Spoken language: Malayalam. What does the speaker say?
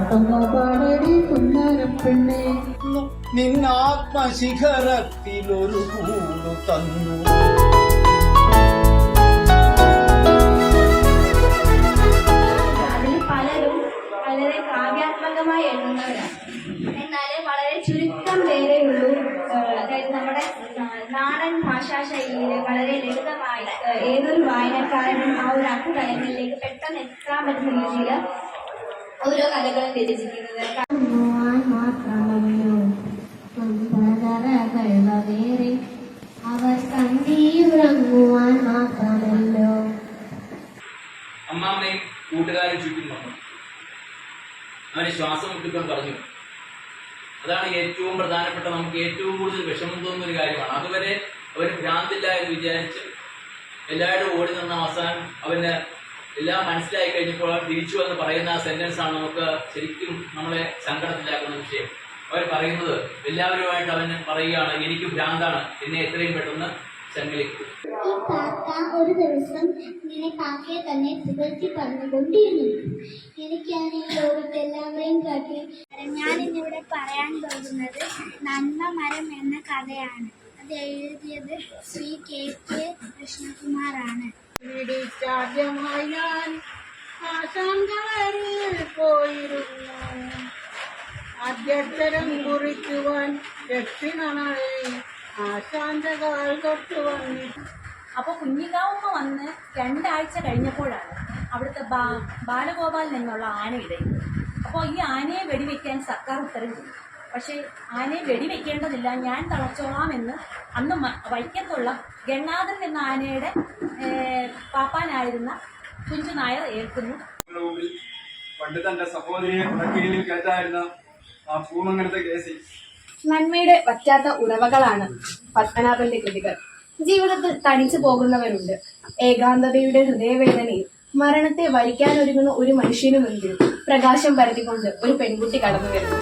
പാട്ടൊന്നു പാടടി പുന്നാരപ്പെണ്ണേ. നിന്നാത്മശിഖരത്തിലൊരു കൂടു തന്നു. അതിൽ പലരും വളരെ കാവ്യാത്മകമായി എഴുതുന്നവരാണ്. എന്നാൽ വളരെ ചുരുക്കം പേരേ ഉള്ളൂ അതായത് നമ്മുടെ നാടൻ ഭാഷാ ശൈലിയിൽ വളരെ ലളിതമായി ഏതൊരു വായനക്കാരനും ആ ഒരു അർത്ഥതലങ്ങളിലേക്ക് പെട്ടെന്ന് എത്താൻ പറ്റുന്ന രീതിയിൽ ഓരോ കഥകളും രചിക്കുന്നത്. അവർ കണ്ടിയുറങ്ങുവാൻ മാത്രമല്ലോ. അമ്മാമ്മയും കൂട്ടുകാരും ചുറ്റും വന്നു. അവന് ശ്വാസം മുട്ടിക്കൊണ്ട് പറഞ്ഞു. അതാണ് ഏറ്റവും പ്രധാനപ്പെട്ട, നമുക്ക് ഏറ്റവും കൂടുതൽ വിഷമം തോന്നുന്ന ഒരു കാര്യമാണ്. അതുവരെ അവന് ഭ്രാന്തില്ല എന്ന് വിചാരിച്ച് എല്ലാവരും ഓടി നിന്ന അവസാനം അവന് എല്ലാം മനസ്സിലായി കഴിഞ്ഞപ്പോൾ തിരിച്ചു വന്ന് പറയുന്ന ആ സെന്റൻസ് ആണ് നമുക്ക് ശരിക്കും നമ്മളെ സങ്കടത്തിലാക്കുന്ന വിഷയം. അവർ പറയുന്നത് എല്ലാവരുമായിട്ട് അവന് പറയുകയാണ്, എനിക്ക് ഭ്രാന്താണ്, എന്നെ എത്രയും പെട്ടെന്ന് ചങ്ങലിക്കും. ഈ കാക്ക ഒരു ദിവസം ഇങ്ങനെ കാക്കയെ തന്നെ പുകഴ്ത്തി പറഞ്ഞുകൊണ്ടിരുന്നു. എനിക്കാണ് ഈ ലോകത്ത് എല്ലാവരെയും കാട്ടി. ഞാൻ ഇന്നിവിടെ പറയാൻ പോകുന്നത് നന്മ മരം എന്ന കഥയാണ്. അത് എഴുതിയത് ശ്രീ KK കൃഷ്ണകുമാറാണ്. ആദ്യമായി ഞാൻ ആശാങ്കവരിൽ പോയിരുന്നു. ആദ്യക്ഷരം കുറിക്കുവാൻ ദക്ഷിണമേ ആശാന്റെ കാൽ തൊട്ട് വന്നു. അപ്പോൾ കുഞ്ഞിക്കാവുമ്മ വന്ന് 2 ആഴ്ച കഴിഞ്ഞപ്പോഴാണ് അവിടുത്തെ ബാലഗോപാലൻ എന്നുള്ള ആന ഇടയുന്നത്. അപ്പോൾ ഈ ആനയെ വെടിവെക്കാൻ സർക്കാർ ഉത്തരവിട്ടു. പക്ഷേ ആനയെ വെടിവെക്കേണ്ടതില്ല, ഞാൻ തളച്ചോളാം എന്ന് അന്ന് വൈക്കത്തുള്ള ഗണ്ണാഥൻ എന്ന ആനയുടെ പാപ്പാനായിരുന്ന കുഞ്ചു നായർ ഏൽക്കുന്നു. പണ്ട് തന്റെ സഹോദരിയെ കുടക്കീഴിൽ കയറ്റായിരുന്ന ആ പൂമങ്ങനത്തെ കേസിൽ നന്മയുടെ വറ്റാത്ത ഉറവകളാണ് പത്മനാഭന്റെ കൃതികൾ. ജീവിതത്തിൽ തനിച്ചു പോകുന്നവരുണ്ട്. ഏകാന്തതയുടെ ഹൃദയവേദനയിൽ മരണത്തെ വരിക്കാനൊരുങ്ങുന്ന ഒരു മനുഷ്യനു മുൻപിൽ പ്രകാശം പരത്തിക്കൊണ്ട് ഒരു പെൺകുട്ടി കടന്നു വരുന്നു.